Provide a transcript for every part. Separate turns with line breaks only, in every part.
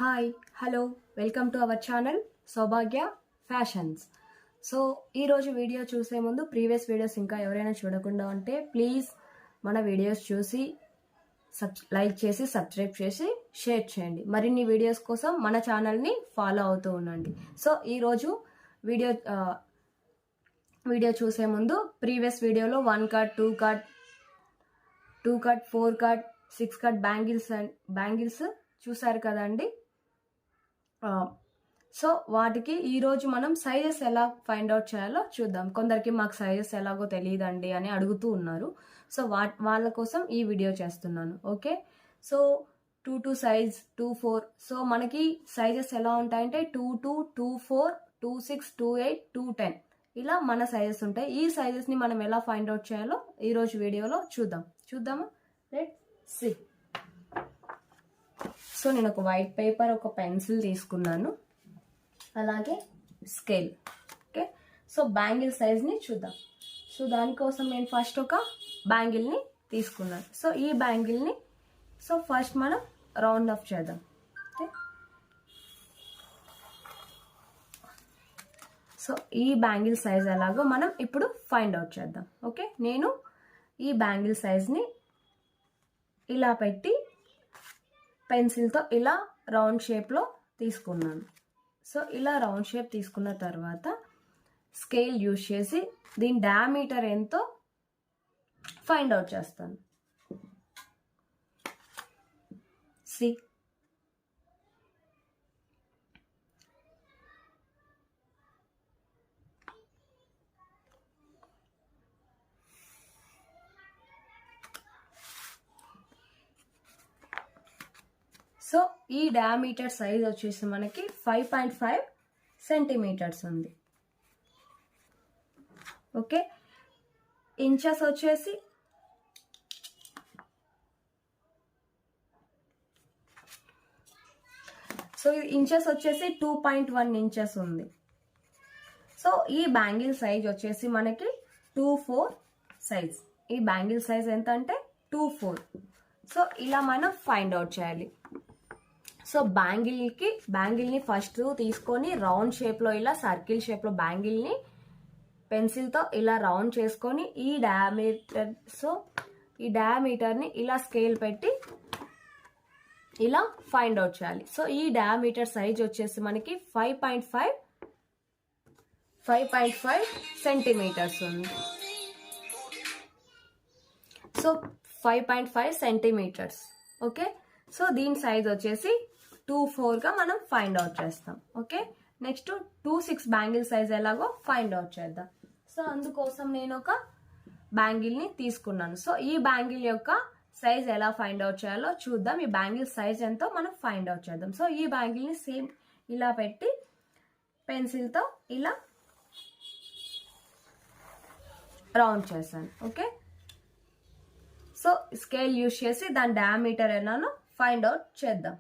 Hi hello welcome to our channel Saubhagya fashions. So ఈరోజు video చూసే ముందు previous videos ఇంకా ఎవరైనా చూడకుండా ఉంటే ప్లీజ్ మన వీడియోస్ చూసి లైక్ చేసి సబ్స్క్రైబ్ చేసి షేర్ చేయండి. మరిన్ని వీడియోస్ కోసం మన ఛానల్ని ఫాలో అవుతూ ఉండండి. సో ఈరోజు వీడియో చూసే ముందు ప్రీవియస్ వీడియోలో 1 cut 2 cut 4 cut 6 cut bangles చూసారు కదండి. సో వాటికి ఈరోజు మనం సైజెస్ ఎలా ఫైండ్ అవుట్ చేయాలో చూద్దాం. కొందరికి మాకు సైజెస్ ఎలాగో తెలియదండి అని అడుగుతూ ఉన్నారు. సో వాళ్ళ కోసం ఈ వీడియో చేస్తున్నాను. Okay, so 2 size 2-4. సో మనకి సైజెస్ ఎలా ఉంటాయంటే 2-2, 2-4, 2-6, 2-8, 2-10 ఇలా మన సైజెస్ ఉంటాయి. ఈ సైజెస్ని మనం ఎలా ఫైండ్ అవుట్ చేయాలో ఈరోజు వీడియోలో చూద్దామా. Right, C. సో నేను ఒక వైట్ పేపర్, ఒక పెన్సిల్ తీసుకున్నాను, అలాగే స్కేల్. ఓకే, సో బ్యాంగిల్ సైజ్ని చూద్దాం. సో దానికోసం నేను ఫస్ట్ ఒక బ్యాంగిల్ని తీసుకున్నాను. సో ఈ బ్యాంగిల్ని ఫస్ట్ మనం రౌండ్ ఆఫ్ చేద్దాం. ఓకే, సో ఈ బ్యాంగిల్ సైజ్ ఎలాగో మనం ఇప్పుడు ఫైండ్ అవుట్ చేద్దాం. ఓకే, నేను ఈ బ్యాంగిల్ సైజ్ని ఇలా పెట్టి పెన్సిల్తో ఇలా రౌండ్ షేప్లో తీసుకున్నాను. సో ఇలా రౌండ్ షేప్ తీసుకున్న తర్వాత స్కేల్ యూజ్ చేసి దీని డయామీటర్ ఎంతో ఫైండ్ అవుట్ చేస్తాను. సి, సో ఈ డయామీటర్ సైజ్ వచ్చేసి మనకి 5.5 సెంటీమీటర్స్ ఉంది. ఓకే, ఇంచెస్ వచ్చేసి ఇంచెస్ వచ్చేసి 2.1 ఇంచెస్ ఉంది. సో ఈ బ్యాంగిల్ సైజ్ వచ్చేసి మనకి 2-4 సైజ్. ఈ బ్యాంగిల్ సైజ్ ఎంత అంటే 2-4. సో ఇలా మనం ఫైండ్ అవుట్ చేయాలి. సో బ్యాంగిల్ని ఫస్ట్ తీసుకొని రౌండ్ షేప్లో ఇలా సర్కిల్ షేప్లో బ్యాంగిల్ని పెన్సిల్తో ఇలా రౌండ్ చేసుకొని ఈ డయామీటర్ని ఇలా స్కేల్ పెట్టి ఇలా ఫైండ్ అవుట్ చేయాలి. సో ఈ డయామీటర్ సైజ్ వచ్చేసి మనకి 5.5 సెంటీమీటర్స్ ఉంది. So 5.5 centimetres. ఓకే, సో దీని సైజ్ వచ్చేసి 2-4గా మనం ఫైండ్ అవుట్ చేస్తాం. ఓకే, నెక్స్ట్ 2-6 బ్యాంగిల్ సైజ్ ఎలాగో ఫైండ్ అవుట్ చేద్దాం. సో అందుకోసం నేను ఒక బ్యాంగిల్ని తీసుకున్నాను. సో ఈ బ్యాంగిల్ యొక్క సైజ్ ఎలా ఫైండ్ అవుట్ చేయాలో చూద్దాం. ఈ బ్యాంగిల్ సైజ్ ఎంతో మనం ఫైండ్ అవుట్ చేద్దాం. సో ఈ బ్యాంగిల్ని సేమ్ ఇలా పెట్టి పెన్సిల్తో ఇలా రౌండ్ చేశాను. ఓకే, సో స్కేల్ యూజ్ చేసి దాని డయామీటర్ ఎలానో ఫైండ్ అవుట్ చేద్దాం.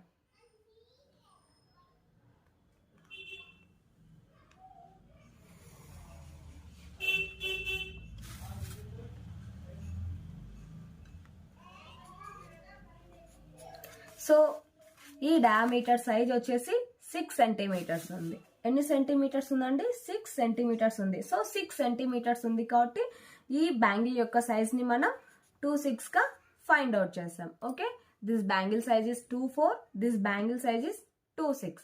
సో ఈ డయామీటర్ సైజ్ వచ్చేసి 6 సెంటీమీటర్స్ ఉంది. ఎన్ని సెంటీమీటర్స్ ఉందండి? 6 సెంటీమీటర్స్ ఉంది. సో 6 సెంటీమీటర్స్ ఉంది కాబట్టి ఈ బ్యాంగిల్ యొక్క సైజ్ని మనం 2-6గా ఫైండ్ అవుట్ చేస్తాం. Okay, this bangle size is 2-4, this bangle size is 2-6.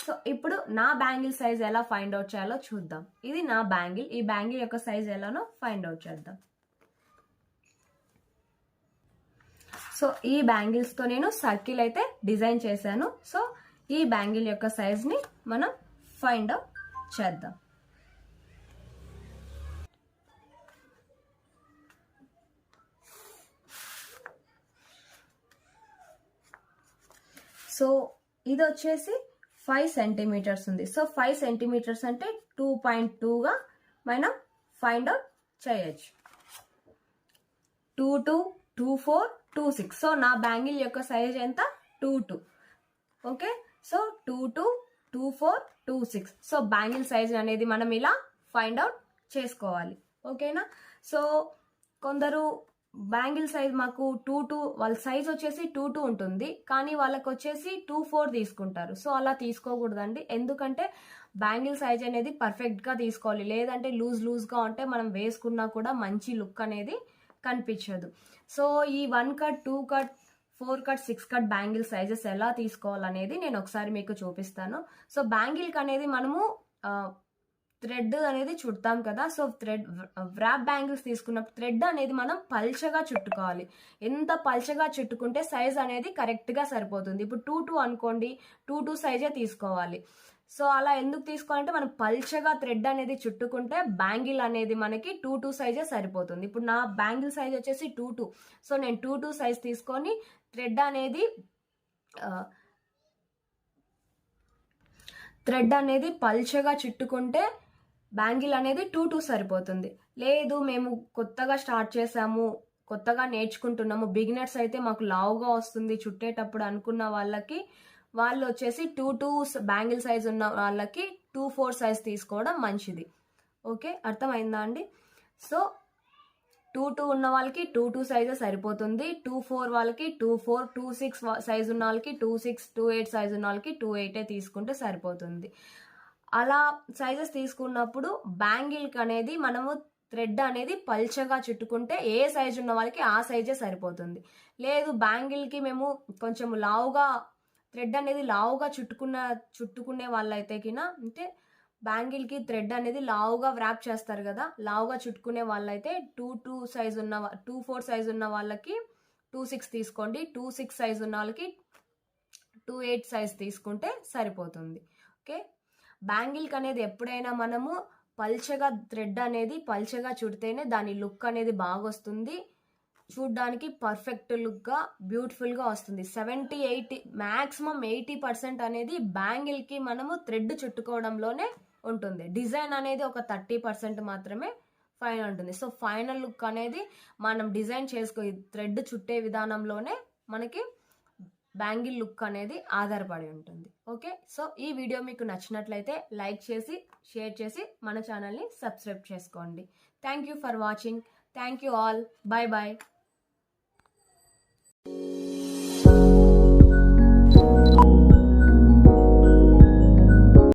So ఇప్పుడు నా బ్యాంగిల్ సైజ్ ఎలా ఫైండ్ అవుట్ చేయాలో చూద్దాం. ఇది నా బ్యాంగిల్. ఈ బ్యాంగిల్ యొక్క సైజ్ ఎలానో ఫైండ్ అవుట్ చేద్దాం. సో ఈ బ్యాంగిల్స్తో నేను సర్కిల్ అయితే డిజైన్ చేశాను. సో ఈ బ్యాంగిల్ యొక్క సైజ్ని మనం ఫైండ్ అవుట్ చేద్దాం. సో ఇది వచ్చేసి 5 సెంటీమీటర్స్ ఉంది. సో 5 సెంటీమీటర్స్ అంటే 2.2గా మనం ఫైండ్ అవుట్ చేయొచ్చు. 2-2, 2-4, 2-6. సో నా బ్యాంగిల్ యొక్క సైజ్ ఎంత? 2-2. Okay, so 2-2, 2-4, 2-6. So bangle size అనేది మనం ఇలా ఫైండ్ అవుట్ చేసుకోవాలి. ఓకేనా. సో కొందరు బ్యాంగిల్ సైజ్ మాకు 2 వాళ్ళ సైజ్ వచ్చేసి 2 ఉంటుంది, కానీ వాళ్ళకి వచ్చేసి 2-4 తీసుకుంటారు. సో అలా తీసుకోకూడదండి, ఎందుకంటే బ్యాంగిల్ సైజ్ అనేది పర్ఫెక్ట్గా తీసుకోవాలి. లేదంటే లూజ్గా ఉంటే మనం వేసుకున్నా కూడా మంచి లుక్ అనేది కనిపించదు. సో ఈ 1 cut, 2 cut, 4 cut, 6 cut bangle sizes ఎలా తీసుకోవాలనేది నేను ఒకసారి మీకు చూపిస్తాను. సో బ్యాంగిల్కి అనేది మనము థ్రెడ్ అనేది చుడతాం కదా. సో థ్రెడ్ వ్రాప్ బ్యాంగిల్స్ తీసుకున్నప్పుడు థ్రెడ్ అనేది మనం పల్చగా చుట్టుకోవాలి. ఎంత పల్చగా చుట్టుకుంటే సైజ్ అనేది కరెక్ట్గా సరిపోతుంది. ఇప్పుడు 2-2 అనుకోండి, 2-2 సైజే తీసుకోవాలి. సో అలా ఎందుకు తీసుకోవాలంటే మనం పల్చగా థ్రెడ్ అనేది చుట్టుకుంటే బ్యాంగిల్ అనేది మనకి 2-2 సైజే సరిపోతుంది. ఇప్పుడు నా బ్యాంగిల్ సైజ్ వచ్చేసి 2-2. సో నేను 2-2 సైజ్ తీసుకొని థ్రెడ్ అనేది పల్చగా చుట్టుకుంటే బ్యాంగిల్ అనేది 2-2 సరిపోతుంది. లేదు మేము కొత్తగా స్టార్ట్ చేసాము, కొత్తగా నేర్చుకుంటున్నాము, బిగినర్స్ అయితే మాకు లావుగా వస్తుంది చుట్టేటప్పుడు అనుకున్న వాళ్ళు వచ్చేసి 2-2 బ్యాంగిల్ సైజ్ ఉన్న వాళ్ళకి 2-4 సైజ్ తీసుకోవడం మంచిది. ఓకే, అర్థమైందా అండి? సో 2-2 ఉన్న వాళ్ళకి 2-2 సైజే సరిపోతుంది. 2-4 వాళ్ళకి 2-4, 2-6 సైజ్ ఉన్న వాళ్ళకి 2-6, 2-8 సైజ్ ఉన్న వాళ్ళకి 2-8 తీసుకుంటే సరిపోతుంది. అలా సైజెస్ తీసుకున్నప్పుడు బ్యాంగిల్కి అనేది మనము థ్రెడ్ అనేది పల్చగా చుట్టుకుంటే ఏ సైజ్ ఉన్న వాళ్ళకి ఆ సైజే సరిపోతుంది. లేదు బ్యాంగిల్కి మేము కొంచెం లావుగా థ్రెడ్ అనేది లావుగా చుట్టుకునే వాళ్ళైతే కినా, అంటే బ్యాంగిల్కి థ్రెడ్ అనేది లావుగా వ్రాప్ చేస్తారు కదా, లావుగా చుట్టుకునే వాళ్ళైతే 2-4 సైజ్ ఉన్న వాళ్ళకి 2-6 తీసుకోండి. 2-6 సైజ్ ఉన్న వాళ్ళకి 2-8 సైజ్ తీసుకుంటే సరిపోతుంది. ఓకే, బ్యాంగిల్కి అనేది ఎప్పుడైనా మనము పల్చగా థ్రెడ్ అనేది పల్చగా చుడితేనే దాని లుక్ అనేది బాగా వస్తుంది, చూడ్డానికి పర్ఫెక్ట్ లుక్గా బ్యూటిఫుల్గా వస్తుంది. 70-80 మ్యాక్సిమం 80% అనేది బ్యాంగిల్కి మనము థ్రెడ్ చుట్టుకోవడంలోనే ఉంటుంది. డిజైన్ అనేది ఒక 30% మాత్రమే ఫైనల్ ఉంటుంది. సో ఫైనల్ లుక్ అనేది మనం డిజైన్ థ్రెడ్ చుట్టే విధానంలోనే మనకి బ్యాంగిల్ లుక్ అనేది ఆధారపడి ఉంటుంది. ఓకే, సో ఈ వీడియో మీకు నచ్చినట్లయితే లైక్ చేసి, షేర్ చేసి మన ఛానల్ని సబ్స్క్రైబ్ చేసుకోండి. Thank you for watching. Thank you all. Bye bye.